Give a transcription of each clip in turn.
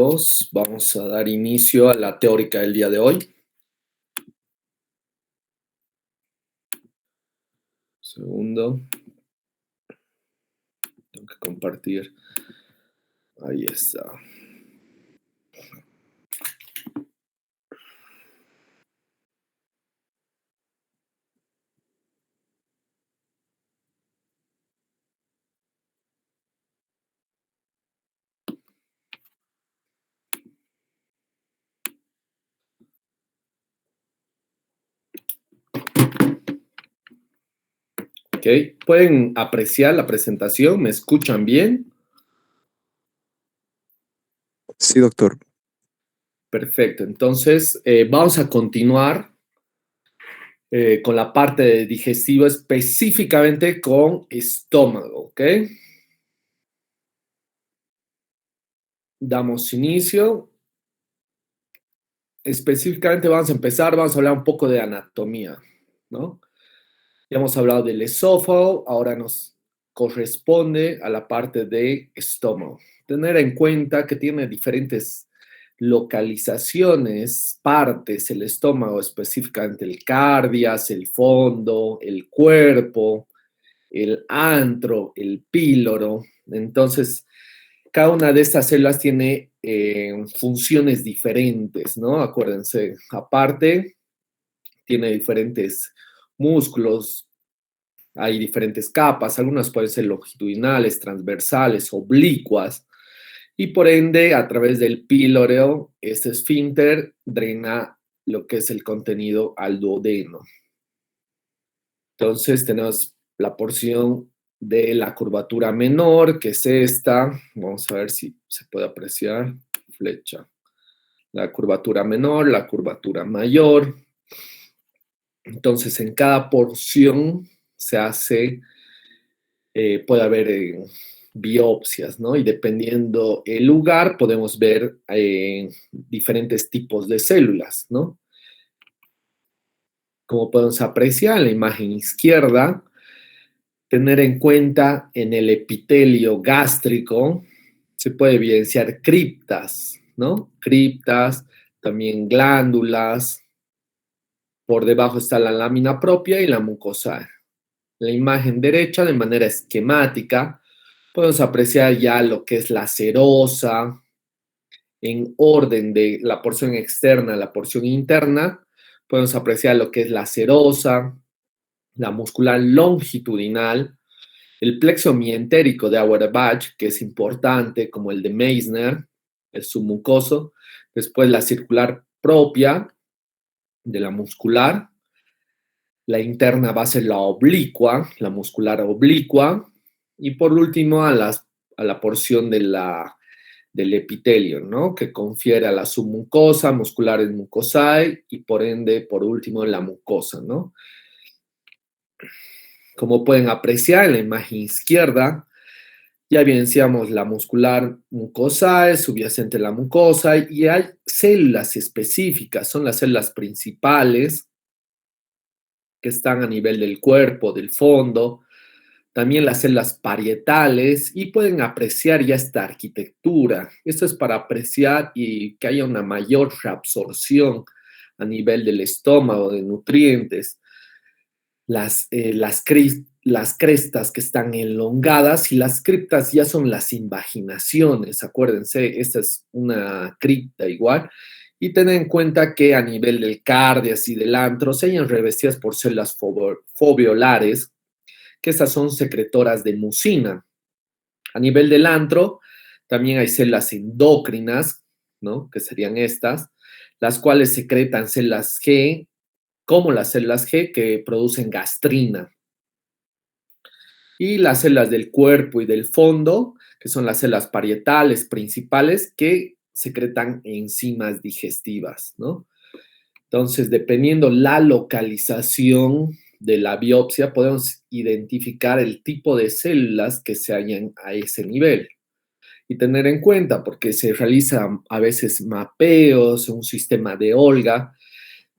Carlos. Vamos a dar inicio a la teórica del día de hoy. Segundo. Tengo que compartir. Ahí está. Ok, ¿pueden apreciar la presentación? ¿Me escuchan bien? Sí, doctor. Perfecto, entonces vamos a continuar con la parte digestiva, específicamente con estómago, ¿ok? Damos inicio. Específicamente vamos a hablar un poco de anatomía, ¿no? Ya hemos hablado del esófago, ahora nos corresponde a la parte de estómago. Tener en cuenta que tiene diferentes localizaciones, partes, el estómago, específicamente el cardias, el fondo, el cuerpo, el antro, el píloro. Entonces, cada una de estas células tiene funciones diferentes, ¿no? Acuérdense, aparte, tiene diferentes músculos, hay diferentes capas, algunas pueden ser longitudinales, transversales, oblicuas, y por ende, a través del píloro, este esfínter drena lo que es el contenido al duodeno. Entonces, tenemos la porción de la curvatura menor, que es esta. Vamos a ver si se puede apreciar. Flecha. La curvatura menor, la curvatura mayor. Entonces, en cada porción se hace, puede haber biopsias, ¿no? Y dependiendo el lugar, podemos ver diferentes tipos de células, ¿no? Como podemos apreciar en la imagen izquierda, tener en cuenta en el epitelio gástrico se puede evidenciar criptas, ¿no? Criptas, también glándulas. Por debajo está la lámina propia y la mucosa. En la imagen derecha, de manera esquemática, podemos apreciar ya lo que es la serosa en orden de la porción externa a la porción interna. Podemos apreciar lo que es la serosa, la muscular longitudinal, el plexo mientérico de Auerbach, que es importante, como el de Meissner, el submucoso. Después la circular propia de la muscular. La interna va a ser la oblicua, la muscular oblicua. Y por último, a la porción del epitelio, ¿no? Que confiere a la submucosa, musculares mucosae y por ende, por último, la mucosa, ¿no? Como pueden apreciar en la imagen izquierda, ya evidenciamos la muscular mucosae, subyacente a la mucosa, y hay células específicas, son las células principales que están a nivel del cuerpo, del fondo, también las células parietales, y pueden apreciar ya esta arquitectura. Esto es para apreciar y que haya una mayor reabsorción a nivel del estómago de nutrientes. Las crestas que están elongadas y las criptas ya son las invaginaciones, acuérdense, esta es una cripta igual, y ten en cuenta que a nivel del cardias y del antro se hayan revestidas por células foveolares, que estas son secretoras de mucina. A nivel del antro también hay células endócrinas, ¿no? Que serían estas, las cuales secretan células G, como las células G que producen gastrina. Y las células del cuerpo y del fondo, que son las células parietales principales, que secretan enzimas digestivas, ¿no? Entonces, dependiendo la localización de la biopsia, podemos identificar el tipo de células que se hallan a ese nivel. Y tener en cuenta, porque se realizan a veces mapeos, un sistema de Olga,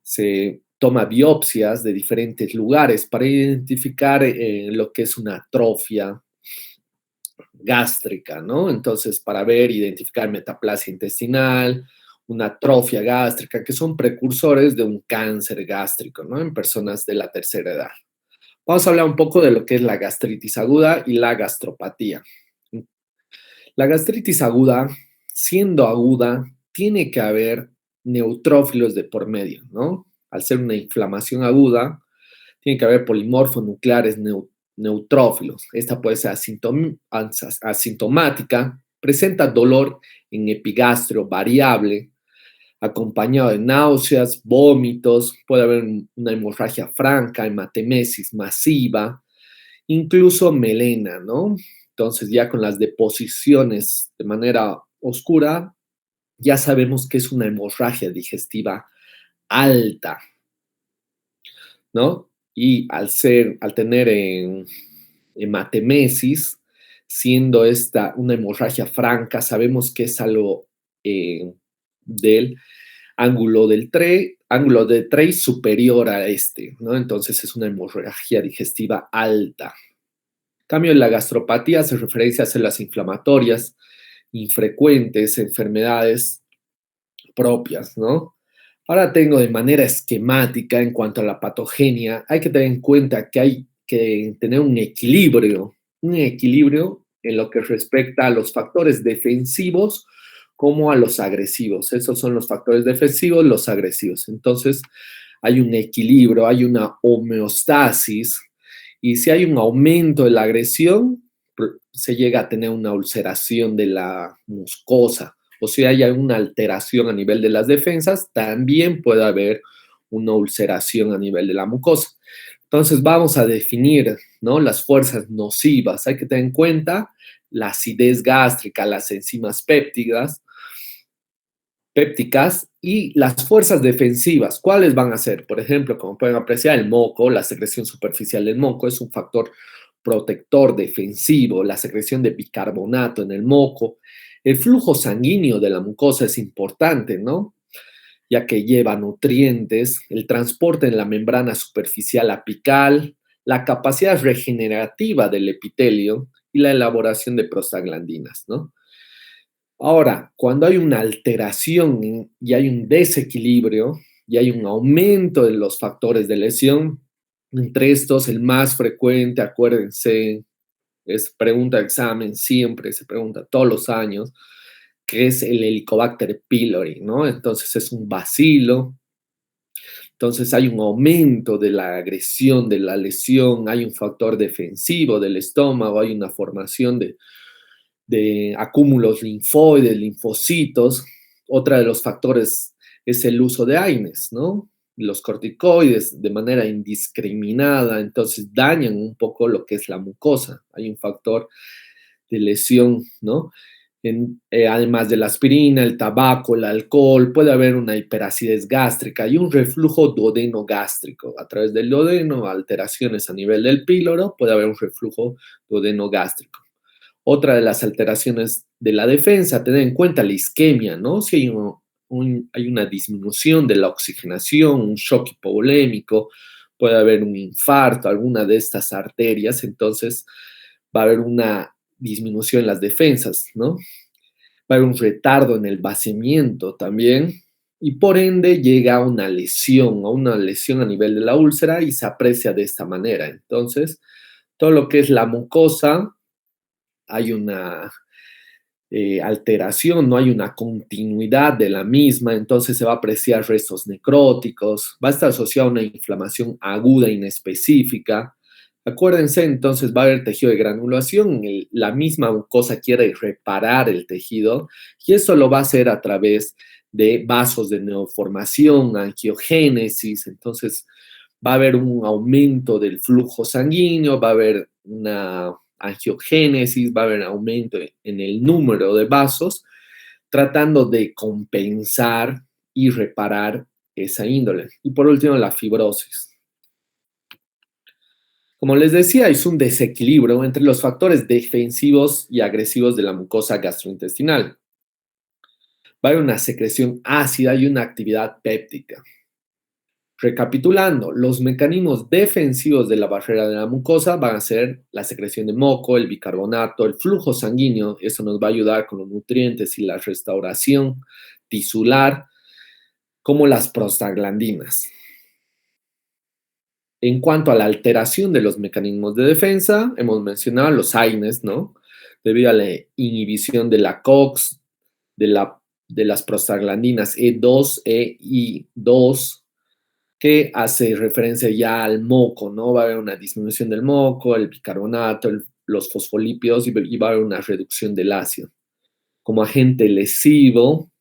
se toma biopsias de diferentes lugares para identificar lo que es una atrofia gástrica, ¿no? Entonces, para ver, identificar metaplasia intestinal, una atrofia gástrica, que son precursores de un cáncer gástrico, ¿no? En personas de la tercera edad. Vamos a hablar un poco de lo que es la gastritis aguda y la gastropatía. La gastritis aguda, siendo aguda, tiene que haber neutrófilos de por medio, ¿no? Al ser una inflamación aguda, tiene que haber polimorfos nucleares neutrófilos. Esta puede ser asintomática, presenta dolor en epigastrio variable, acompañado de náuseas, vómitos, puede haber una hemorragia franca, hematemesis masiva, incluso melena, ¿no? Entonces ya con las deposiciones de manera oscura, ya sabemos que es una hemorragia digestiva alta, ¿no? Y al tener hematemesis, siendo esta una hemorragia franca, sabemos que es algo del ángulo de Trey superior a este, ¿no? Entonces es una hemorragia digestiva alta. En cambio, la gastropatía hace referencia a células inflamatorias infrecuentes, enfermedades propias, ¿no? Ahora tengo de manera esquemática en cuanto a la patogenia, hay que tener en cuenta que hay que tener un equilibrio en lo que respecta a los factores defensivos como a los agresivos. Esos son los factores defensivos, los agresivos. Entonces, hay un equilibrio, hay una homeostasis, y si hay un aumento de la agresión, se llega a tener una ulceración de la mucosa. O si hay alguna alteración a nivel de las defensas, también puede haber una ulceración a nivel de la mucosa. Entonces vamos a definir, ¿no?, las fuerzas nocivas. Hay que tener en cuenta la acidez gástrica, las enzimas pépticas y las fuerzas defensivas. ¿Cuáles van a ser? Por ejemplo, como pueden apreciar, el moco, la secreción superficial del moco es un factor protector defensivo, la secreción de bicarbonato en el moco. El flujo sanguíneo de la mucosa es importante, ¿no? Ya que lleva nutrientes, el transporte en la membrana superficial apical, la capacidad regenerativa del epitelio y la elaboración de prostaglandinas, ¿no? Ahora, cuando hay una alteración y hay un desequilibrio y hay un aumento de los factores de lesión, entre estos el más frecuente, acuérdense, es pregunta de examen, siempre se pregunta todos los años, que es el Helicobacter pylori, ¿no? Entonces es un bacilo, entonces hay un aumento de la agresión, de la lesión, hay un factor defensivo del estómago, hay una formación de acúmulos linfoides, linfocitos. Otra de los factores es el uso de AINES, ¿no? Los corticoides de manera indiscriminada, entonces dañan un poco lo que es la mucosa. Hay un factor de lesión, ¿no? Además de la aspirina, el tabaco, el alcohol, puede haber una hiperacidez gástrica y un reflujo duodeno-gástrico. A través del duodeno, alteraciones a nivel del píloro, puede haber un reflujo duodeno-gástrico. Otra de las alteraciones de la defensa, tener en cuenta la isquemia, ¿no? Si hay una disminución de la oxigenación, un shock hipovolémico, puede haber un infarto, alguna de estas arterias, entonces va a haber una disminución en las defensas, ¿no? Va a haber un retardo en el vaciamiento también, y por ende llega a una lesión a nivel de la úlcera y se aprecia de esta manera. Entonces, todo lo que es la mucosa, hay una alteración, no hay una continuidad de la misma, entonces se va a apreciar restos necróticos, va a estar asociada a una inflamación aguda inespecífica. Acuérdense, entonces va a haber tejido de granulación, la misma mucosa quiere reparar el tejido y eso lo va a hacer a través de vasos de neoformación, angiogénesis, entonces va a haber un aumento del flujo sanguíneo, va a haber una angiogénesis, va a haber aumento en el número de vasos, tratando de compensar y reparar esa índole. Y por último, la fibrosis. Como les decía, es un desequilibrio entre los factores defensivos y agresivos de la mucosa gastrointestinal. Va a haber una secreción ácida y una actividad péptica. Recapitulando, los mecanismos defensivos de la barrera de la mucosa van a ser la secreción de moco, el bicarbonato, el flujo sanguíneo, eso nos va a ayudar con los nutrientes y la restauración tisular, como las prostaglandinas. En cuanto a la alteración de los mecanismos de defensa, hemos mencionado los AINES, ¿no? Debido a la inhibición de la COX, de las prostaglandinas E2, EI2, que hace referencia ya al moco, ¿no? Va a haber una disminución del moco, el bicarbonato, los fosfolípidos y va a haber una reducción del ácido. Como agente lesivo,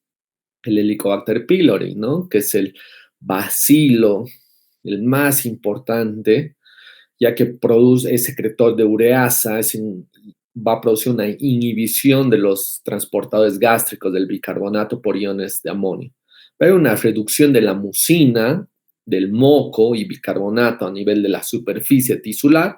el Helicobacter pylori, ¿no? Que es el bacilo, el más importante, ya que produce, es secretor de ureasa, va a producir una inhibición de los transportadores gástricos del bicarbonato por iones de amonio. Va a haber una reducción de la mucina, del moco y bicarbonato a nivel de la superficie tisular,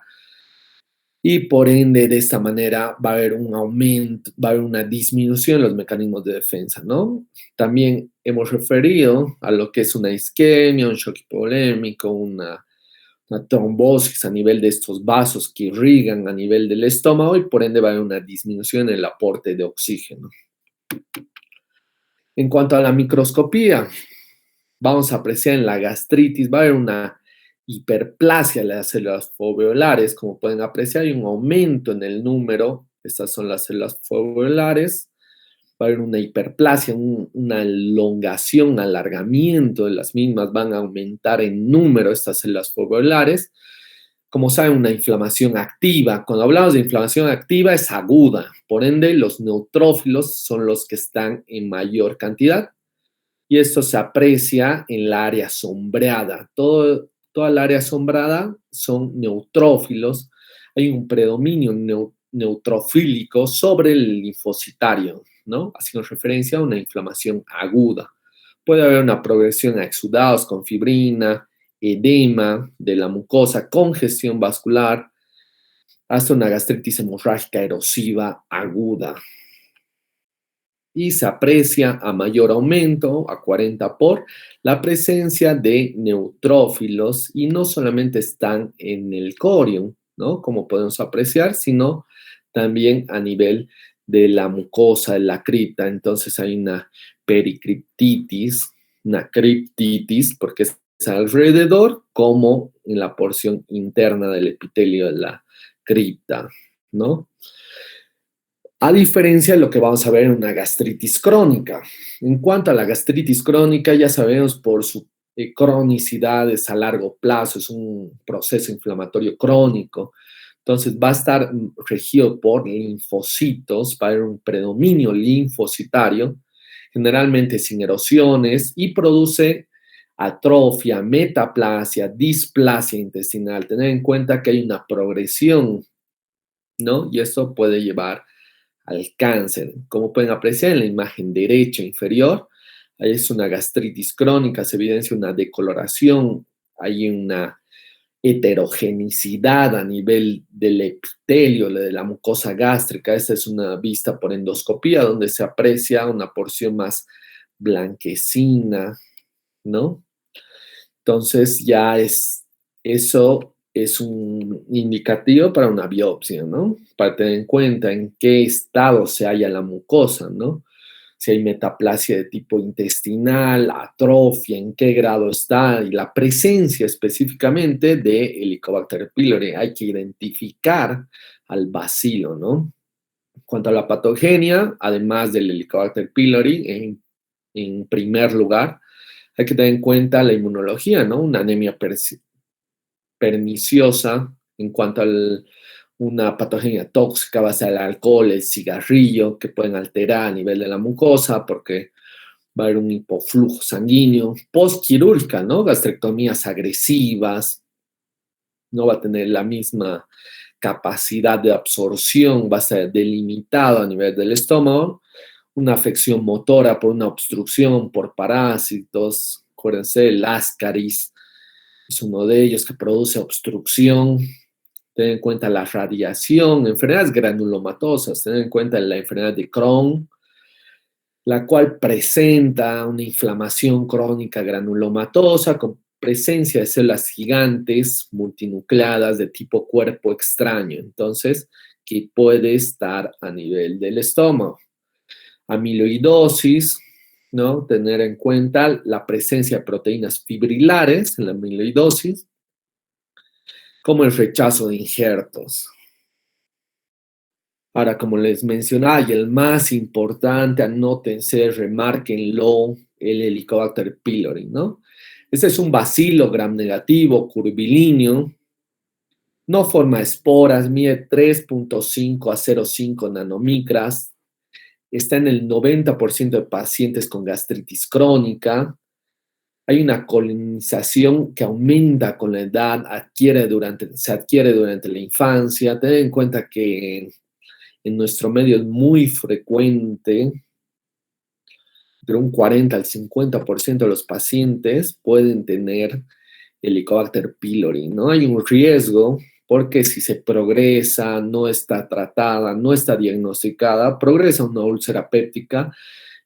y por ende de esta manera va a haber un aumento, va a haber una disminución en los mecanismos de defensa, ¿no? También hemos referido a lo que es una isquemia, un shock hipovolémico, una trombosis a nivel de estos vasos que irrigan a nivel del estómago y por ende va a haber una disminución en el aporte de oxígeno. En cuanto a la microscopía, vamos a apreciar en la gastritis, va a haber una hiperplasia de las células foveolares, como pueden apreciar, hay un aumento en el número, estas son las células foveolares, va a haber una hiperplasia, una elongación, alargamiento de las mismas, van a aumentar en número estas células foveolares. Como saben, una inflamación activa. Cuando hablamos de inflamación activa es aguda, por ende los neutrófilos son los que están en mayor cantidad y esto se aprecia en la área sombreada. Toda el área sombreada son neutrófilos. Hay un predominio neutrofílico sobre el linfocitario, ¿no? Haciendo referencia a una inflamación aguda. Puede haber una progresión a exudados con fibrina, edema de la mucosa, congestión vascular, hasta una gastritis hemorrágica erosiva aguda. Y se aprecia a mayor aumento, a 40 por, la presencia de neutrófilos y no solamente están en el corium, ¿no? Como podemos apreciar, sino también a nivel de la mucosa, de la cripta. Entonces hay una pericriptitis, una criptitis, porque es alrededor como en la porción interna del epitelio de la cripta, ¿no? A diferencia de lo que vamos a ver en una gastritis crónica. En cuanto a la gastritis crónica, ya sabemos por su cronicidad es a largo plazo, es un proceso inflamatorio crónico. Entonces va a estar regido por linfocitos, va a haber un predominio linfocitario, generalmente sin erosiones, y produce atrofia, metaplasia, displasia intestinal. Tener en cuenta que hay una progresión, ¿no? Y esto puede llevar al cáncer. Como pueden apreciar en la imagen derecha inferior, ahí es una gastritis crónica, se evidencia una decoloración, hay una heterogenicidad a nivel del epitelio, de la mucosa gástrica. Esta es una vista por endoscopía donde se aprecia una porción más blanquecina, ¿no? Entonces ya eso es un indicativo para una biopsia, ¿no? Para tener en cuenta en qué estado se halla la mucosa, ¿no? Si hay metaplasia de tipo intestinal, atrofia, en qué grado está y la presencia específicamente de Helicobacter pylori. Hay que identificar al bacilo, ¿no? En cuanto a la patogenia, además del Helicobacter pylori, en primer lugar, hay que tener en cuenta la inmunología, ¿no? Una anemia perniciosa en cuanto a una patogenia tóxica base al alcohol, el cigarrillo, que pueden alterar a nivel de la mucosa porque va a haber un hipoflujo sanguíneo. Postquirúrgica, ¿no? Gastrectomías agresivas, no va a tener la misma capacidad de absorción, va a ser delimitado a nivel del estómago. Una afección motora por una obstrucción, por parásitos, acuérdense, el ascaris es uno de ellos que produce obstrucción. Ten en cuenta la radiación, enfermedades granulomatosas, ten en cuenta la enfermedad de Crohn, la cual presenta una inflamación crónica granulomatosa con presencia de células gigantes multinucleadas de tipo cuerpo extraño, entonces, que puede estar a nivel del estómago. Amiloidosis, ¿no? Tener en cuenta la presencia de proteínas fibrilares en la amiloidosis, como el rechazo de injertos. Ahora, como les mencionaba, y el más importante, anótense, remárquenlo, el Helicobacter pylori, ¿no? Este es un bacilo gram negativo, curvilíneo, no forma esporas, mide 3.5 a 0.5 nanomicras, está en el 90% de pacientes con gastritis crónica. Hay una colonización que aumenta con la edad, se adquiere durante la infancia. Ten en cuenta que en nuestro medio es muy frecuente, de un 40 al 50% de los pacientes pueden tener Helicobacter pylori, ¿no? Hay un riesgo porque si se progresa, no está tratada, no está diagnosticada, progresa una úlcera péptica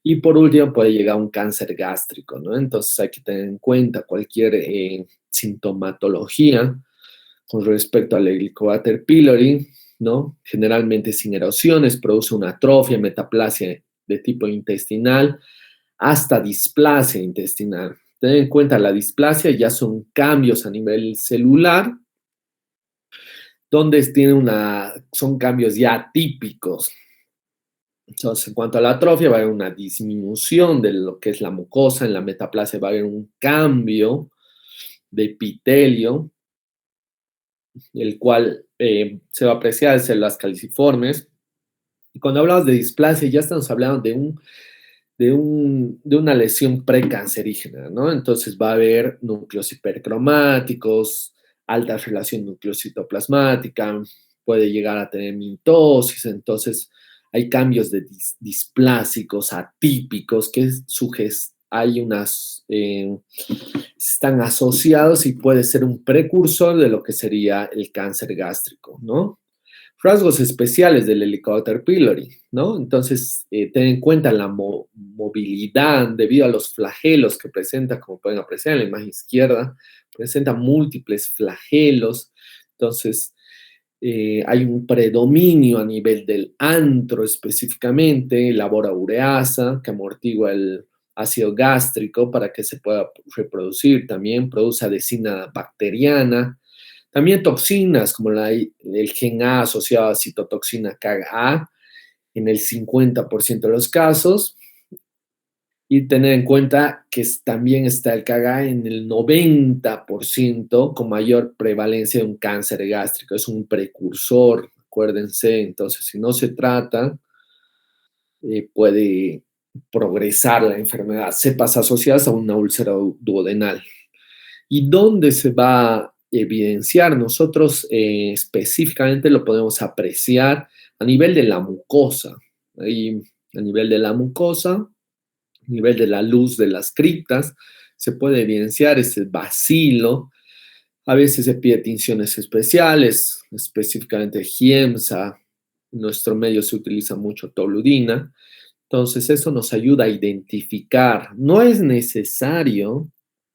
y por último puede llegar a un cáncer gástrico, ¿no? Entonces hay que tener en cuenta cualquier sintomatología con respecto al Helicobacter pylori, ¿no? Generalmente sin erosiones, produce una atrofia, metaplasia de tipo intestinal, hasta displasia intestinal. Ten en cuenta, la displasia ya son cambios a nivel celular, donde son cambios ya típicos. Entonces, en cuanto a la atrofia, va a haber una disminución de lo que es la mucosa, en la metaplasia va a haber un cambio de epitelio, el cual se va a apreciar en células caliciformes. Y cuando hablamos de displasia, ya estamos hablando de una lesión precancerígena, ¿no? Entonces va a haber núcleos hipercromáticos, alta relación nucleocitoplasmática, puede llegar a tener mitosis, entonces hay cambios de displásicos atípicos que hay están asociados y puede ser un precursor de lo que sería el cáncer gástrico, ¿no? Rasgos especiales del Helicobacter pylori, ¿no? Entonces, ten en cuenta la movilidad debido a los flagelos que presenta, como pueden apreciar en la imagen izquierda, presenta múltiples flagelos, entonces hay un predominio a nivel del antro específicamente, elabora ureasa que amortigua el ácido gástrico para que se pueda reproducir, también produce adesina bacteriana, también toxinas como el gen A asociado a citotoxina KA en el 50% de los casos. Y tener en cuenta que también está el KA en el 90% con mayor prevalencia de un cáncer gástrico. Es un precursor, acuérdense. Entonces, si no se trata, puede progresar la enfermedad. Cepas asociadas a una úlcera duodenal. ¿Y dónde se va a evidenciar? Nosotros específicamente lo podemos apreciar a nivel de la mucosa. Ahí, a nivel de la mucosa, a nivel de la luz de las criptas, se puede evidenciar ese bacilo. A veces se pide tinciones especiales, específicamente Giemsa. En nuestro medio se utiliza mucho toludina. Entonces, eso nos ayuda a identificar. No es necesario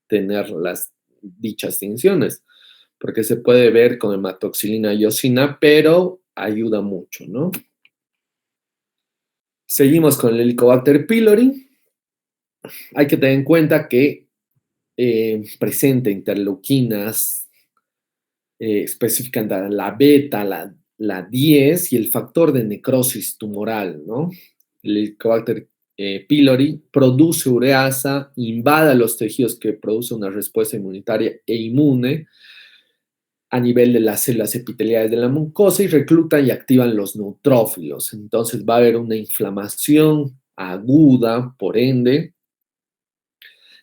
tener las dichas tinciones, porque se puede ver con hematoxilina y eosina, pero ayuda mucho, ¿no? Seguimos con el Helicobacter pylori. Hay que tener en cuenta que presenta interleuquinas, específicamente la beta, la 10 y el factor de necrosis tumoral, ¿no? El Helicobacter pylori produce ureasa, invade los tejidos que produce una respuesta inmunitaria e inmune a nivel de las células epiteliales de la mucosa y reclutan y activan los neutrófilos. Entonces va a haber una inflamación aguda, por ende.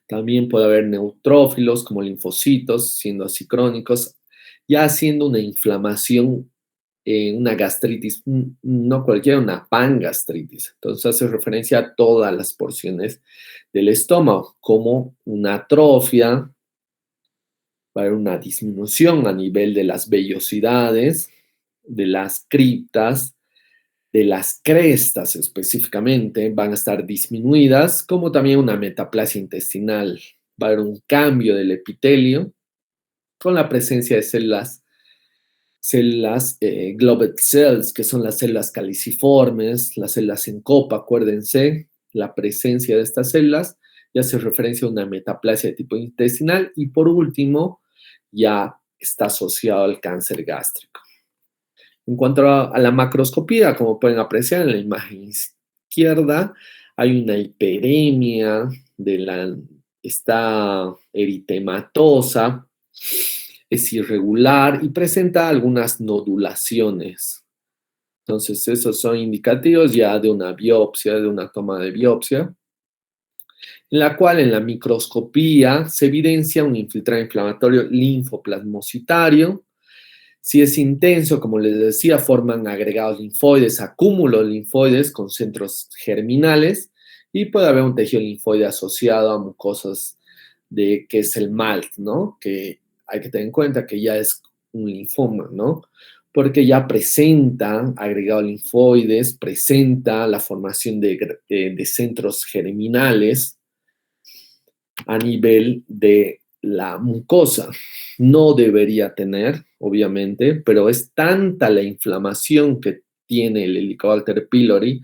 También puede haber neutrófilos como linfocitos, siendo así crónicos, ya haciendo una inflamación, una gastritis, no cualquiera, una pangastritis. Entonces hace referencia a todas las porciones del estómago, como una atrofia, va a haber una disminución a nivel de las vellosidades, de las criptas, de las crestas específicamente, van a estar disminuidas, como también una metaplasia intestinal, va a haber un cambio del epitelio con la presencia de células Goblet cells, que son las células caliciformes, las células en copa, acuérdense, la presencia de estas células ya hace referencia a una metaplasia de tipo intestinal y por último ya está asociado al cáncer gástrico. En cuanto a la macroscopía, como pueden apreciar en la imagen izquierda, hay una hiperemia, está eritematosa, es irregular y presenta algunas nodulaciones. Entonces, esos son indicativos ya de una biopsia, de una toma de biopsia, en la cual en la microscopía se evidencia un infiltrado inflamatorio linfoplasmocitario. Si es intenso, como les decía, forman agregados linfoides, acúmulos linfoides con centros germinales y puede haber un tejido linfoide asociado a mucosas que es el MALT, ¿no? Que hay que tener en cuenta que ya es un linfoma, ¿no? Porque ya presenta agregados linfoides, presenta la formación de centros germinales a nivel de la mucosa. No debería tener, obviamente, pero es tanta la inflamación que tiene el Helicobacter pylori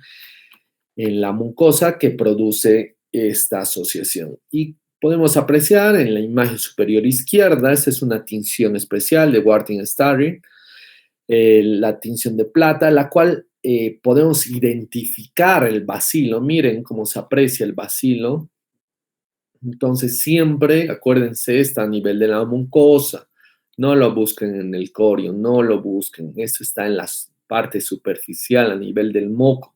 en la mucosa que produce esta asociación. Y podemos apreciar en la imagen superior izquierda, esta es una tinción especial de Wartin-Starry, la tinción de plata, la cual podemos identificar el bacilo. Miren cómo se aprecia el bacilo. Entonces siempre, acuérdense, está a nivel de la mucosa. No lo busquen en el corio, no lo busquen. Esto está en la parte superficial, a nivel del moco.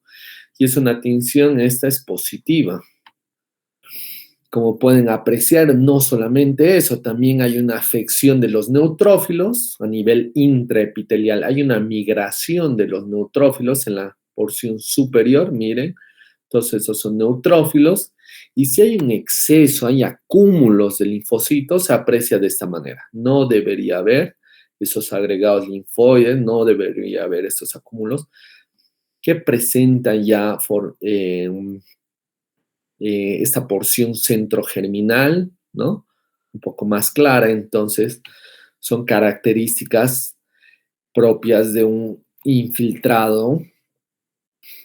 Y es una tinción, esta es positiva. Como pueden apreciar, no solamente eso, también hay una afección de los neutrófilos a nivel intraepitelial. Hay una migración de los neutrófilos en la porción superior, miren. Entonces, esos son neutrófilos. Y si hay un exceso, hay acúmulos de linfocitos, se aprecia de esta manera. No debería haber esos agregados linfoides, no debería haber estos acúmulos que presentan ya esta porción centrogerminal, ¿no? Un poco más clara, entonces son características propias de un infiltrado,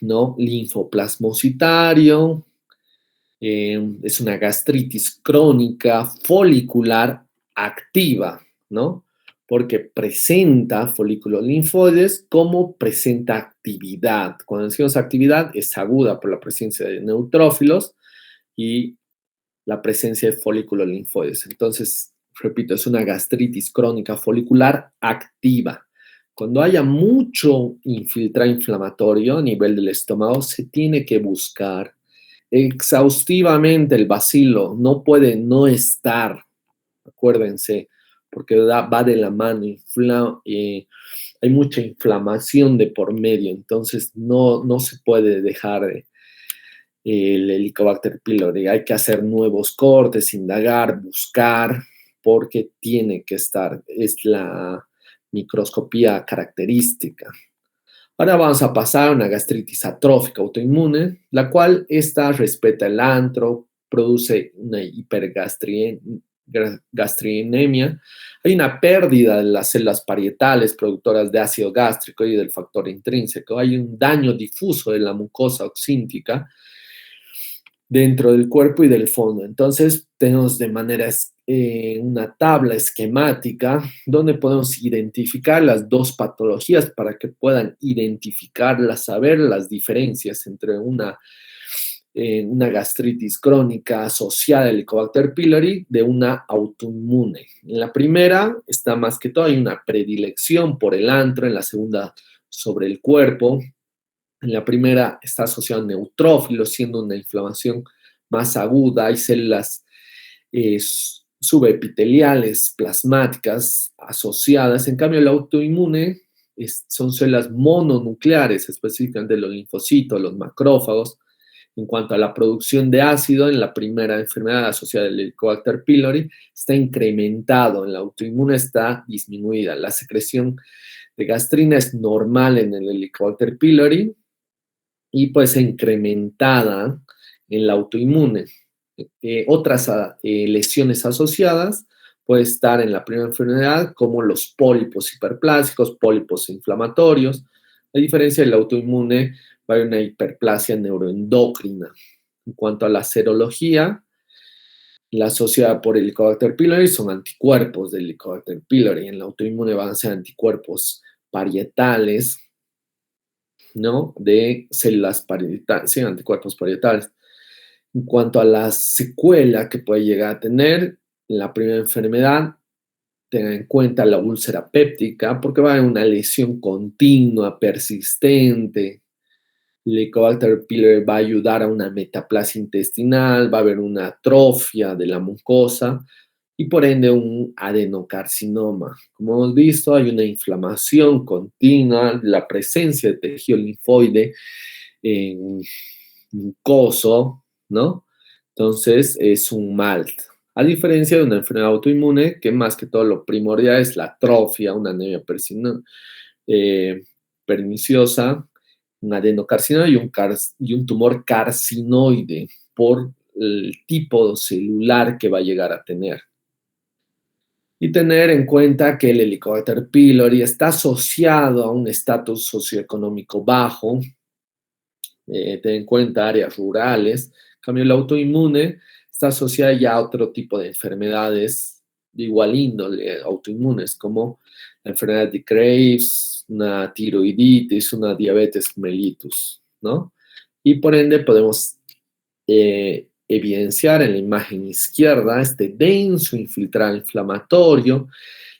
¿no? Linfoplasmocitario, es una gastritis crónica folicular activa, ¿no? Porque presenta folículos linfoides como presenta actividad. Cuando decimos actividad, es aguda por la presencia de neutrófilos y la presencia de folículos linfoides. Entonces, repito, es una gastritis crónica folicular activa. Cuando haya mucho infiltrado inflamatorio a nivel del estómago, se tiene que buscar exhaustivamente el bacilo. No puede no estar, acuérdense, porque va de la mano. Hay mucha inflamación de por medio, entonces no se puede dejar el Helicobacter pylori. Hay que hacer nuevos cortes, indagar, buscar, porque tiene que estar. Es la microscopía característica. Ahora vamos a pasar a una gastritis atrófica autoinmune, la cual esta respeta el antro, produce una hipergastrinemia. Hay una pérdida de las células parietales productoras de ácido gástrico y del factor intrínseco. Hay un daño difuso de la mucosa oxíntica dentro del cuerpo y del fondo. Entonces, tenemos de manera una tabla esquemática donde podemos identificar las dos patologías para que puedan identificarlas, saber las diferencias entre una gastritis crónica asociada al Helicobacter pylori de una autoinmune. En la primera está más que todo, hay una predilección por el antro, en la segunda sobre el cuerpo. En la primera está asociado a neutrófilos, siendo una inflamación más aguda. Hay células subepiteliales, plasmáticas asociadas. En cambio, el autoinmune son células mononucleares, específicamente los linfocitos, los macrófagos. En cuanto a la producción de ácido, en la primera enfermedad asociada al Helicobacter pylori está incrementado, en la autoinmune está disminuida. La secreción de gastrina es normal en el Helicobacter pylori y pues incrementada en la autoinmune. otras lesiones asociadas puede estar en la primera enfermedad, como los pólipos hiperplásicos, pólipos inflamatorios. A diferencia del autoinmune, va a haber una hiperplasia neuroendocrina. En cuanto a la serología, la asociada por Helicobacter pylori son anticuerpos del Helicobacter pylori. En la autoinmune van a ser anticuerpos parietales, ¿no? De células parietales, sí, anticuerpos parietales. En cuanto a la secuela que puede llegar a tener la primera enfermedad, tengan en cuenta la úlcera péptica, porque va a haber una lesión continua, persistente. El Helicobacter pylori va a ayudar a una metaplasia intestinal, va a haber una atrofia de la mucosa y por ende un adenocarcinoma. Como hemos visto, hay una inflamación continua, la presencia de tejido linfoide en mucoso, ¿no? Entonces es un mal. A diferencia de una enfermedad autoinmune, que más que todo lo primordial es la atrofia, una anemia perniciosa, un adenocarcinoma y un tumor carcinoide por el tipo celular que va a llegar a tener. Y tener en cuenta que el Helicobacter pylori está asociado a un estatus socioeconómico bajo, ten en cuenta áreas rurales. En cambio, el autoinmune está asociado ya a otro tipo de enfermedades de igual índole, autoinmunes, como la enfermedad de Graves, una tiroiditis, una diabetes mellitus, ¿no? Y por ende podemos evidenciar en la imagen izquierda este denso infiltrado inflamatorio,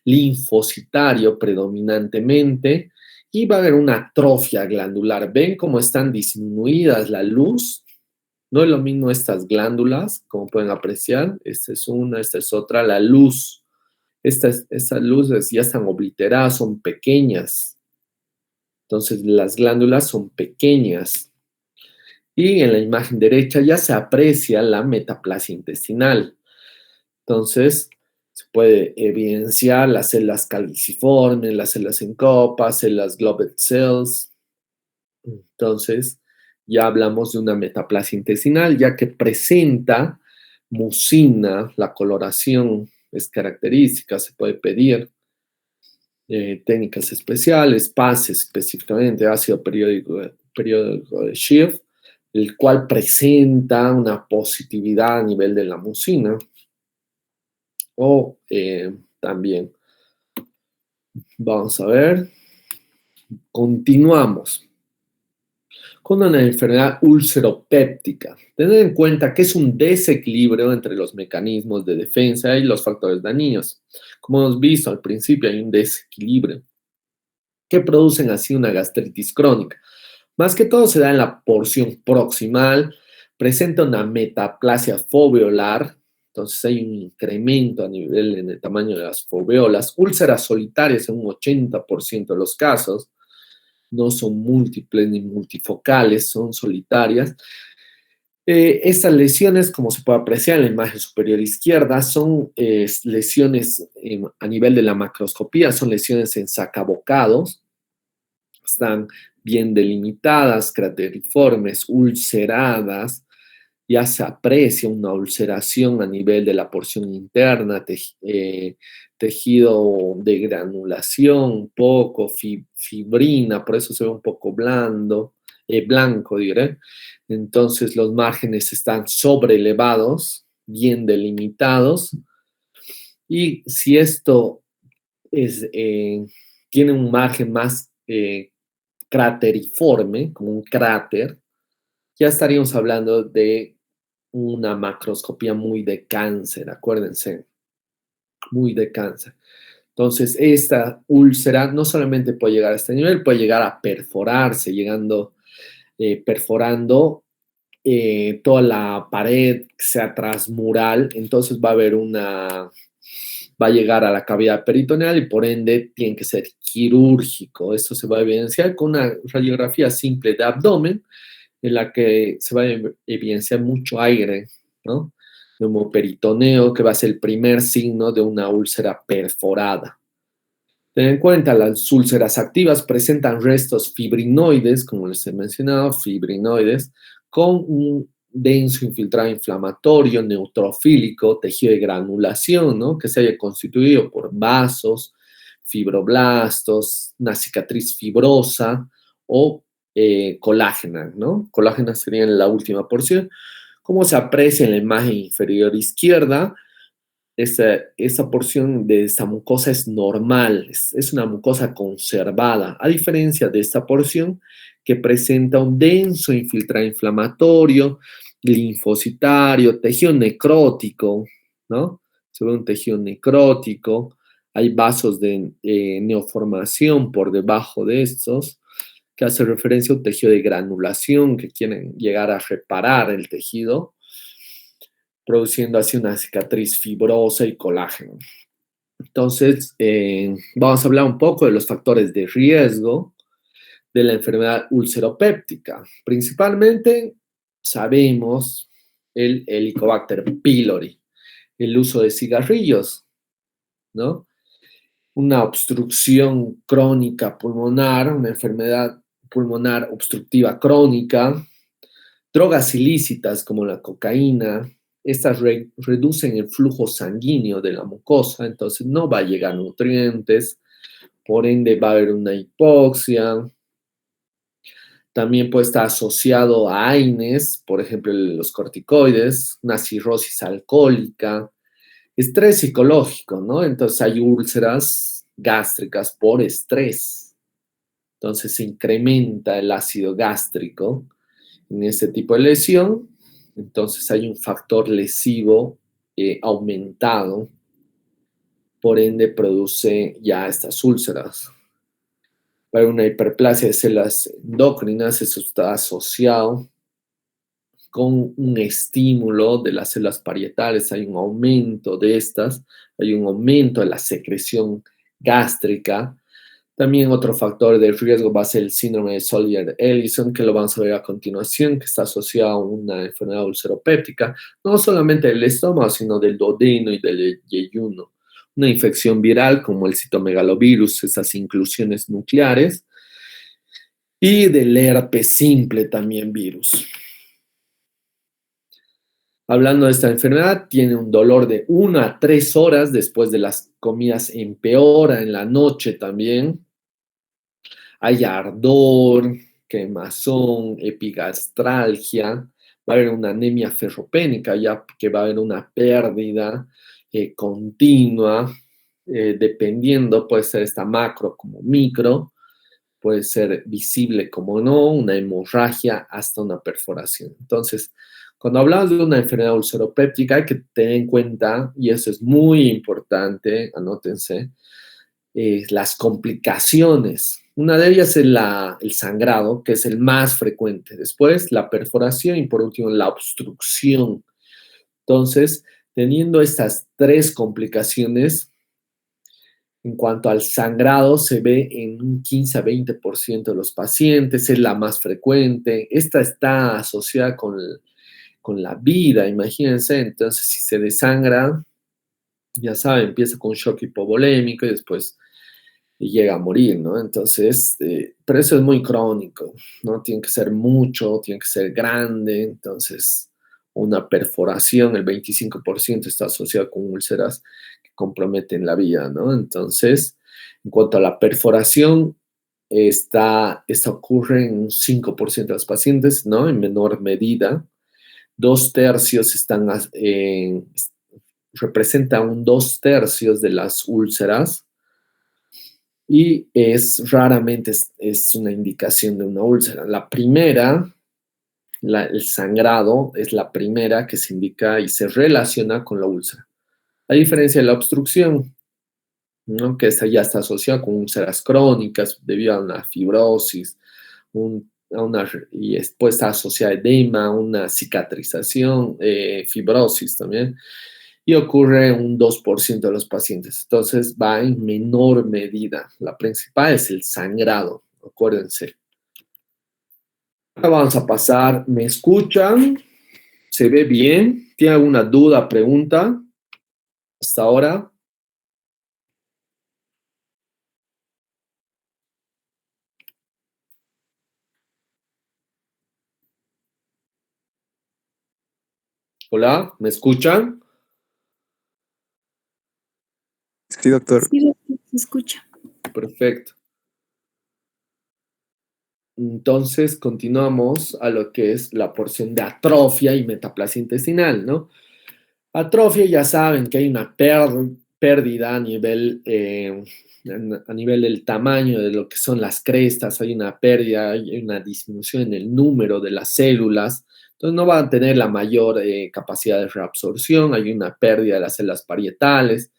linfocitario predominantemente, y va a haber una atrofia glandular. ¿Ven cómo están disminuidas la luz? No es lo mismo estas glándulas, como pueden apreciar. Esta es una, esta es otra. La luz, estas luces ya están obliteradas, son pequeñas. Entonces, las glándulas son pequeñas. Y en la imagen derecha ya se aprecia la metaplasia intestinal. Entonces, se puede evidenciar las células caliciformes, las células en copa, células Globet cells. Entonces, ya hablamos de una metaplasia intestinal, ya que presenta mucina, la coloración es característica, se puede pedir técnicas especiales, PAS específicamente, ácido periódico de Schiff, el cual presenta una positividad a nivel de la mucina. O también, vamos a ver, continuamos con una enfermedad ulceropéptica. Tener en cuenta que es un desequilibrio entre los mecanismos de defensa y los factores dañinos. Como hemos visto al principio, hay un desequilibrio que producen así una gastritis crónica. Más que todo se da en la porción proximal, presenta una metaplasia foveolar, entonces hay un incremento a nivel en el tamaño de las foveolas, úlceras solitarias en un 80% de los casos, no son múltiples ni multifocales, son solitarias. Estas lesiones, como se puede apreciar en la imagen superior izquierda, son lesiones a nivel de la macroscopía, son lesiones en sacabocados, están bien delimitadas, crateriformes, ulceradas, ya se aprecia una ulceración a nivel de la porción interna, tejido de granulación, un poco, fibrina, por eso se ve un poco blanco, diré. Entonces los márgenes están sobreelevados, bien delimitados, y si esto tiene un margen más crateriforme, como un cráter, ya estaríamos hablando de una macroscopía muy de cáncer, acuérdense, muy de cáncer. Entonces, esta úlcera no solamente puede llegar a este nivel, puede llegar a perforarse, perforando toda la pared, sea transmural, entonces va a llegar a la cavidad peritoneal y por ende tiene que ser quirúrgico. Esto se va a evidenciar con una radiografía simple de abdomen, en la que se va a evidenciar mucho aire, ¿no? Neumoperitoneo, que va a ser el primer signo de una úlcera perforada. Ten en cuenta, las úlceras activas presentan restos fibrinoides, como les he mencionado, fibrinoides, con denso infiltrado inflamatorio, neutrofílico, tejido de granulación, ¿no? Que se haya constituido por vasos, fibroblastos, una cicatriz fibrosa o colágena, ¿no? Colágena sería la última porción. Como se aprecia en la imagen inferior izquierda, esa porción de esta mucosa es normal, es una mucosa conservada, a diferencia de esta porción que presenta un denso infiltrado inflamatorio, linfocitario, tejido necrótico, ¿no? Se ve un tejido necrótico, hay vasos de neoformación por debajo de estos, que hace referencia a un tejido de granulación que quieren llegar a reparar el tejido produciendo así una cicatriz fibrosa y colágeno. Entonces, vamos a hablar un poco de los factores de riesgo de la enfermedad ulceropéptica. Principalmente sabemos el Helicobacter pylori, el uso de cigarrillos, ¿no? Una obstrucción crónica pulmonar, una enfermedad pulmonar obstructiva crónica, drogas ilícitas como la cocaína, estas reducen el flujo sanguíneo de la mucosa, entonces no va a llegar nutrientes, por ende va a haber una hipoxia. También puede estar asociado a AINES, por ejemplo, los corticoides, una cirrosis alcohólica, estrés psicológico, ¿no? Entonces hay úlceras gástricas por estrés. Entonces se incrementa el ácido gástrico en este tipo de lesión, entonces hay un factor lesivo aumentado, por ende produce ya estas úlceras. Para una hiperplasia de células endocrinas, eso está asociado con un estímulo de las células parietales, hay un aumento de estas, hay un aumento de la secreción gástrica. También otro factor de riesgo va a ser el síndrome de Solier-Ellison, que lo vamos a ver a continuación, que está asociado a una enfermedad ulceropéptica, no solamente del estómago, sino del duodeno y del yeyuno. Una infección viral como el citomegalovirus, esas inclusiones nucleares, y del herpes simple también virus. Hablando de esta enfermedad, tiene un dolor de 1 a 3 horas después de las comidas, empeora en la noche también. Hay ardor, quemazón, epigastralgia, va a haber una anemia ferropénica, ya que va a haber una pérdida continua, dependiendo, puede ser esta macro como micro, puede ser visible como no, una hemorragia hasta una perforación. Entonces, cuando hablamos de una enfermedad ulceropéptica, hay que tener en cuenta, y eso es muy importante, anótense, las complicaciones. Una de ellas es el sangrado, que es el más frecuente. Después, la perforación y por último, la obstrucción. Entonces, teniendo estas tres complicaciones, en cuanto al sangrado, se ve en un 15 a 20% de los pacientes, es la más frecuente. Esta está asociada con la vida, imagínense. Entonces, si se desangra, ya saben, empieza con un shock hipovolémico y después llega a morir, ¿no? Entonces, pero eso es muy crónico, ¿no? Tiene que ser mucho, tiene que ser grande, entonces una perforación, el 25% está asociado con úlceras que comprometen la vida, ¿no? Entonces, en cuanto a la perforación, esta ocurre en un 5% de los pacientes, ¿no? En menor medida. 2 tercios representan un 2 tercios de las úlceras y raramente es una indicación de una úlcera. La primera, el sangrado, es la primera que se indica y se relaciona con la úlcera. A diferencia de la obstrucción, ¿no? Que esta ya está asociada con úlceras crónicas debido a una fibrosis, y después está asociada a edema, una cicatrización, fibrosis también, y ocurre en un 2% de los pacientes. Entonces va en menor medida. La principal es el sangrado, acuérdense. Ahora vamos a pasar, ¿me escuchan? ¿Se ve bien? ¿Tiene alguna duda, pregunta hasta ahora? Hola, ¿me escuchan? Sí, doctor. Sí, doctor, se escucha. Perfecto. Entonces, continuamos a lo que es la porción de atrofia y metaplasia intestinal, ¿no? Atrofia, ya saben que hay una pérdida a nivel del tamaño de lo que son las crestas, hay una pérdida, hay una disminución en el número de las células, entonces no van a tener la mayor capacidad de reabsorción, hay una pérdida de las células parietales,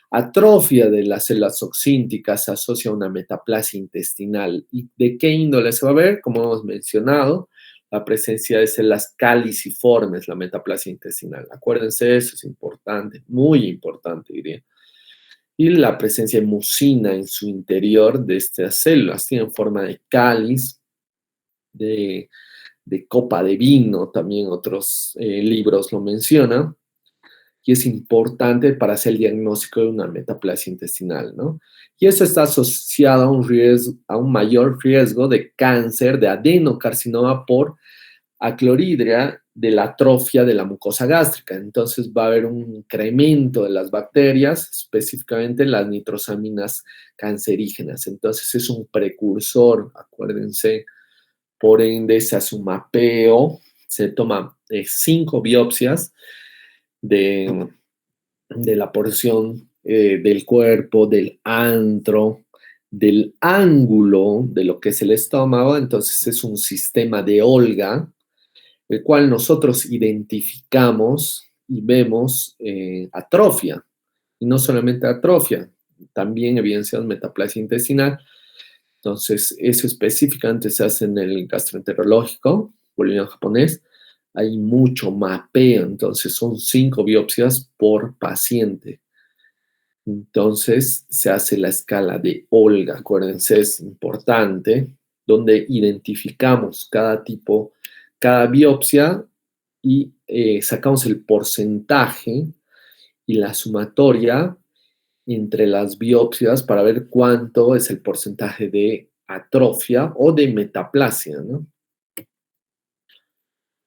atrofia de las células oxínticas se asocia a una metaplasia intestinal. ¿Y de qué índole se va a ver? Como hemos mencionado, la presencia de células caliciformes, la metaplasia intestinal. Acuérdense, eso es importante, muy importante, diría. Y la presencia de mucina en su interior de estas células. Tienen forma de cáliz, de, de copa de vino, también otros libros lo mencionan y es importante para hacer el diagnóstico de una metaplasia intestinal, ¿no? Y eso está asociado a un mayor riesgo de cáncer, de adenocarcinoma por acloridria de la atrofia de la mucosa gástrica. Entonces va a haber un incremento de las bacterias, específicamente las nitrosaminas cancerígenas. Entonces es un precursor, acuérdense, por ende se hace un mapeo, se toma 5 biopsias de la porción del cuerpo, del antro, del ángulo de lo que es el estómago. Entonces es un sistema de Olga, el cual nosotros identificamos y vemos atrofia. Y no solamente atrofia, también evidenciamos metaplasia intestinal. Entonces, eso específicamente se hace en el gastroenterológico boliviano japonés. Hay mucho mapeo, entonces son 5 biopsias por paciente. Entonces se hace la escala de Olga, acuérdense, es importante, donde identificamos cada tipo, cada biopsia y sacamos el porcentaje y la sumatoria entre las biopsias para ver cuánto es el porcentaje de atrofia o de metaplasia, ¿no?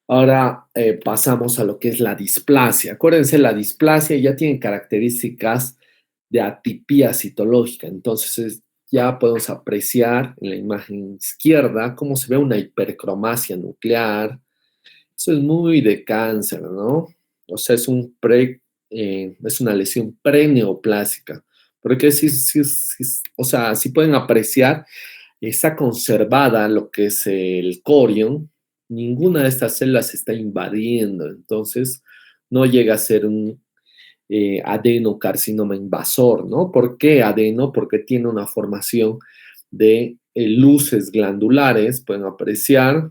Ahora pasamos a lo que es la displasia. Acuérdense, la displasia ya tiene características de atipía citológica. Entonces ya podemos apreciar en la imagen izquierda cómo se ve una hipercromasia nuclear. Eso es muy de cáncer, ¿no? O sea, es una lesión preneoplásica. Porque o sea, si pueden apreciar, está conservada lo que es el corion, ninguna de estas células se está invadiendo, entonces no llega a ser un adenocarcinoma invasor, ¿no? ¿Por qué adeno? Porque tiene una formación de luces glandulares, pueden apreciar.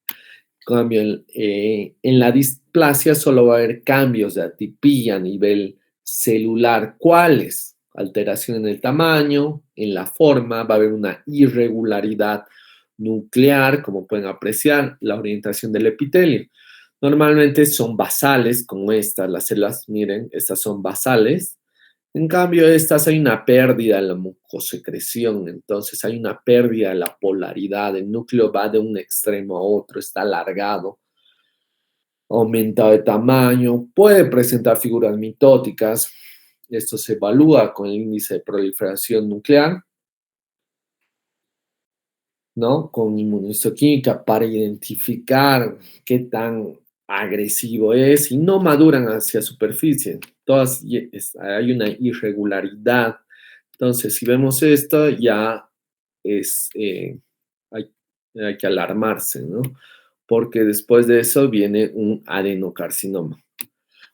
En cambio, en la displasia solo va a haber cambios de atipía a nivel celular. ¿Cuáles? Alteración en el tamaño, en la forma, va a haber una irregularidad nuclear, como pueden apreciar, la orientación del epitelio. Normalmente son basales, como estas, las células, miren, estas son basales. En cambio, estas hay una pérdida de la mucosecreción, entonces hay una pérdida de la polaridad, el núcleo va de un extremo a otro, está alargado, aumentado de tamaño, puede presentar figuras mitóticas, esto se evalúa con el índice de proliferación nuclear, ¿no? Con inmunohistoquímica para identificar qué tan agresivo es y no maduran hacia superficie. Hay una irregularidad. Entonces, si vemos esto, ya es, hay, hay que alarmarse, ¿no? Porque después de eso viene un adenocarcinoma.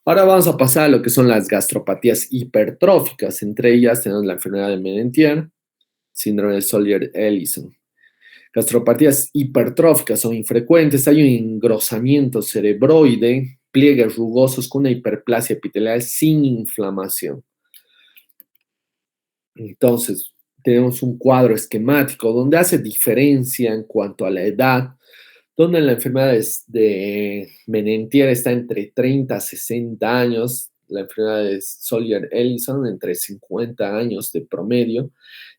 Ahora vamos a pasar a lo que son las gastropatías hipertróficas. Entre ellas tenemos la enfermedad de Menentier, síndrome de Solier-Ellison. Gastropatías hipertróficas son infrecuentes, hay un engrosamiento cerebroide, pliegues rugosos con una hiperplasia epitelial sin inflamación. Entonces, tenemos un cuadro esquemático donde hace diferencia en cuanto a la edad, donde la enfermedad de Menentier está entre 30 a 60 años, la enfermedad de Solier-Ellison entre 50 años de promedio.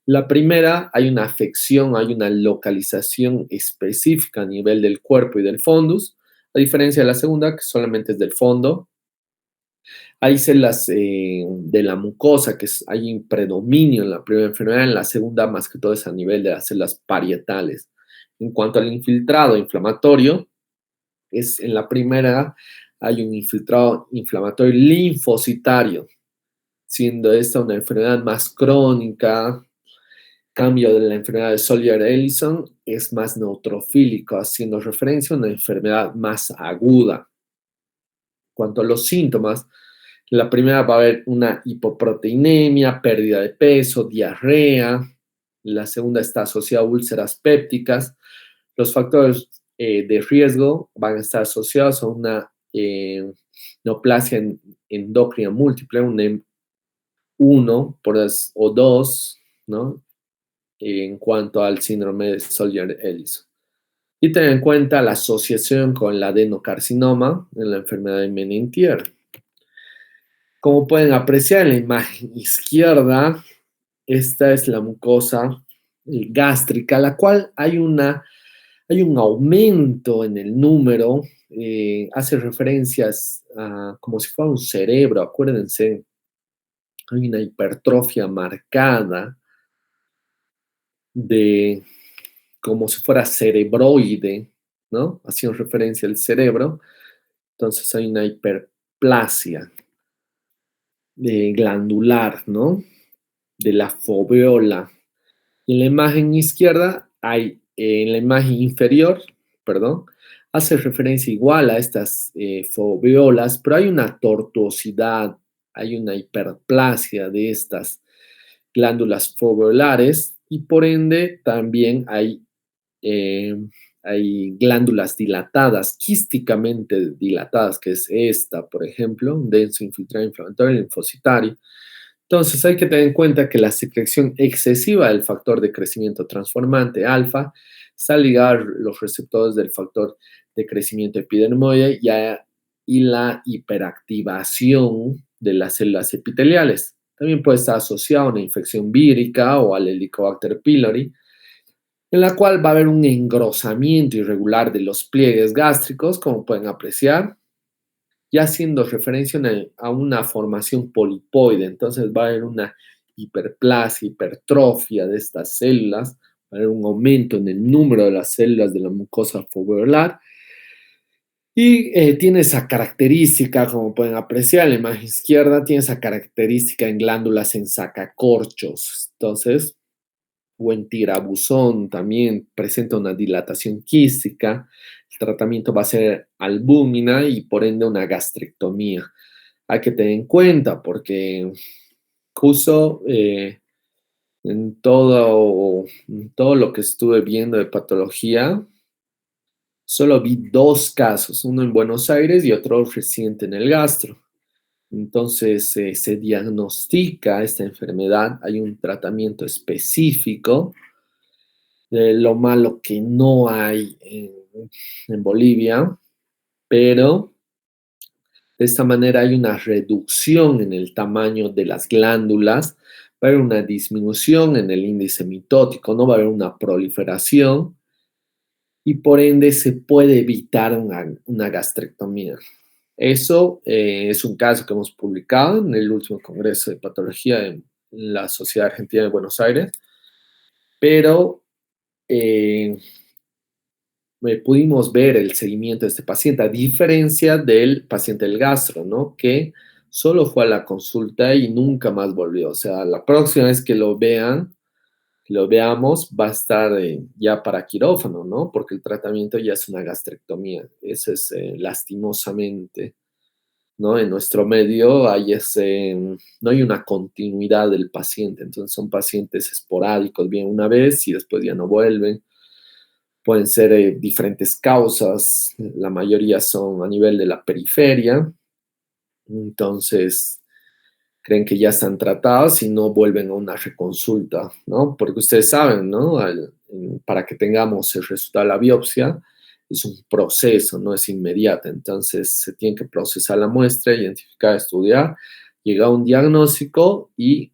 La primera, hay una afección, hay una localización específica a nivel del cuerpo y del fundus. A diferencia de la segunda, que solamente es del fondo. Hay células de la mucosa, hay un predominio en la primera enfermedad, en la segunda más que todo es a nivel de las células parietales. En cuanto al infiltrado inflamatorio, en la primera hay un infiltrado inflamatorio linfocitario, siendo esta una enfermedad más crónica. Cambio de la enfermedad de Solier-Ellison es más neutrofílico, haciendo referencia a una enfermedad más aguda. En cuanto a los síntomas, la primera va a haber una hipoproteinemia, pérdida de peso, diarrea. La segunda está asociada a úlceras pépticas. Los factores de riesgo van a estar asociados a una neoplasia endocrina múltiple, un 1 o 2, ¿no? En cuanto al síndrome de Solier-Ellison. Y tener en cuenta la asociación con el adenocarcinoma en la enfermedad de Menentier. Como pueden apreciar en la imagen izquierda, esta es la mucosa gástrica, la cual hay un aumento en el número, hace referencias a como si fuera un cerebro, acuérdense, hay una hipertrofia marcada de como si fuera cerebroide, ¿no? Haciendo referencia al cerebro, entonces hay una hiperplasia glandular, ¿no? De la foveola. En la imagen izquierda en la imagen inferior, perdón, hace referencia igual a estas foveolas, pero hay una tortuosidad, hay una hiperplasia de estas glándulas foveolares y por ende también hay glándulas dilatadas, quísticamente dilatadas, que es esta, por ejemplo, un denso infiltrado inflamatorio linfocitario. Entonces hay que tener en cuenta que la secreción excesiva del factor de crecimiento transformante alfa está ligada a los receptores del factor de crecimiento epidermoide y la hiperactivación de las células epiteliales. También puede estar asociada a una infección vírica o al Helicobacter pylori, en la cual va a haber un engrosamiento irregular de los pliegues gástricos, como pueden apreciar, ya haciendo referencia a una formación polipoide. Entonces va a haber una hiperplasia, hipertrofia de estas células, va a haber un aumento en el número de las células de la mucosa foveolar y tiene esa característica, como pueden apreciar en la imagen izquierda, tiene esa característica en glándulas en sacacorchos. Entonces, o en tirabuzón también presenta una dilatación quística. El tratamiento va a ser albúmina y por ende una gastrectomía. Hay que tener en cuenta porque justo en todo lo que estuve viendo de patología, solo vi 2 casos, uno en Buenos Aires y otro reciente en el gastro. Entonces se diagnostica esta enfermedad, hay un tratamiento específico. Lo malo que no hay en Bolivia, pero de esta manera hay una reducción en el tamaño de las glándulas, va a haber una disminución en el índice mitótico, no va a haber una proliferación y por ende se puede evitar una gastrectomía. Eso es un caso que hemos publicado en el último Congreso de Patología en la Sociedad Argentina de Buenos Aires, pero pudimos ver el seguimiento de este paciente, a diferencia del paciente del gastro, ¿no? Que solo fue a la consulta y nunca más volvió. O sea, la próxima vez que lo veamos, va a estar ya para quirófano, ¿no? Porque el tratamiento ya es una gastrectomía. Eso es lastimosamente, ¿no? En nuestro medio no hay una continuidad del paciente. Entonces son pacientes esporádicos, vienen una vez y después ya no vuelven. Pueden ser diferentes causas, la mayoría son a nivel de la periferia, entonces creen que ya están tratados y no vuelven a una reconsulta, ¿no? Porque ustedes saben, ¿no? Para que tengamos el resultado de la biopsia, es un proceso, no es inmediato, entonces se tiene que procesar la muestra, identificar, estudiar, llegar a un diagnóstico y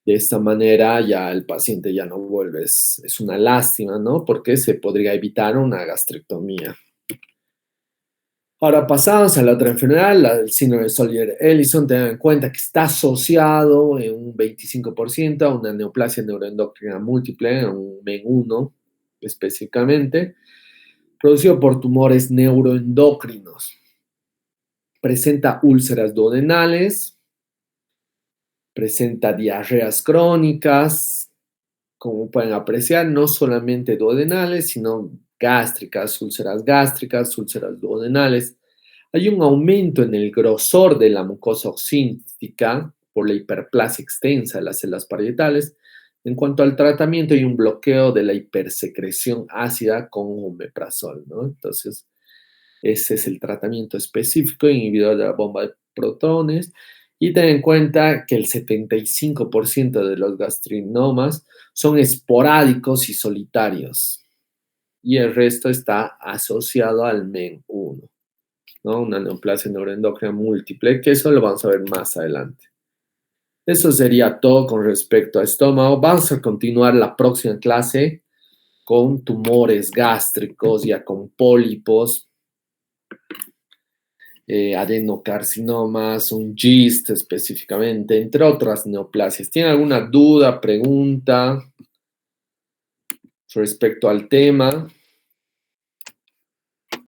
de esta manera ya el paciente ya no vuelve. Es una lástima, ¿no? Porque se podría evitar una gastrectomía. Ahora pasamos a la otra enfermedad, la del síndrome de Solier-Ellison. Tengan en cuenta que está asociado en un 25% a una neoplasia neuroendocrina múltiple, un MEN1 específicamente, producido por tumores neuroendocrinos. Presenta úlceras duodenales, presenta diarreas crónicas, como pueden apreciar, no solamente duodenales, sino gástricas, úlceras duodenales. Hay un aumento en el grosor de la mucosa oxíntica por la hiperplasia extensa de las células parietales. En cuanto al tratamiento, hay un bloqueo de la hipersecreción ácida con omeprazol, ¿no? Entonces, ese es el tratamiento específico, inhibidor de la bomba de protones. Y ten en cuenta que el 75% de los gastrinomas son esporádicos y solitarios. Y el resto está asociado al MEN1, ¿no? Una neoplasia neuroendocrina múltiple, que eso lo vamos a ver más adelante. Eso sería todo con respecto a estómago. Vamos a continuar la próxima clase con tumores gástricos, ya con pólipos, adenocarcinomas, un GIST específicamente, entre otras neoplasias. ¿Tiene alguna duda, pregunta respecto al tema?